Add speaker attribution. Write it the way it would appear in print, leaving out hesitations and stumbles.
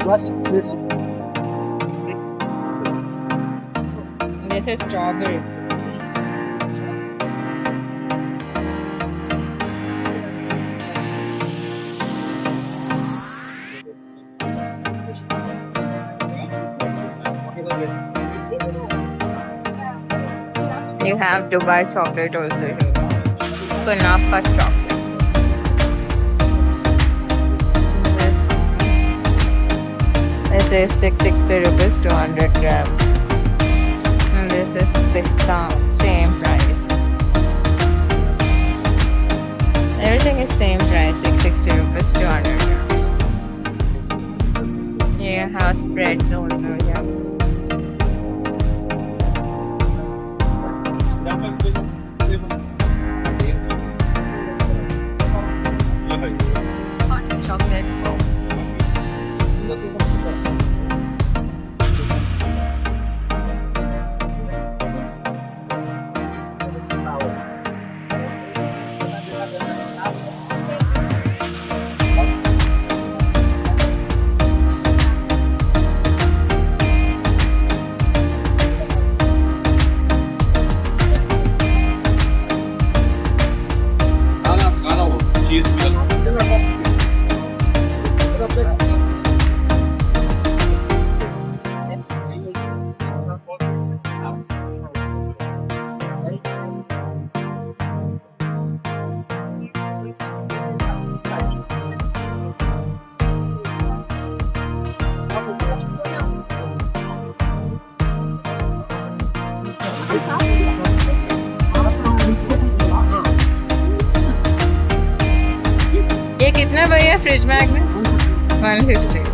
Speaker 1: This is strawberry. You have Dubai chocolate also here. Kunafa chocolate. This is 660 rupees, 200 grams. And this is pista, same price. Everything is same price, 660 rupees, 200 grams. You have spreads also here. Hot chocolate. ये कितना भैया fridge magnets 150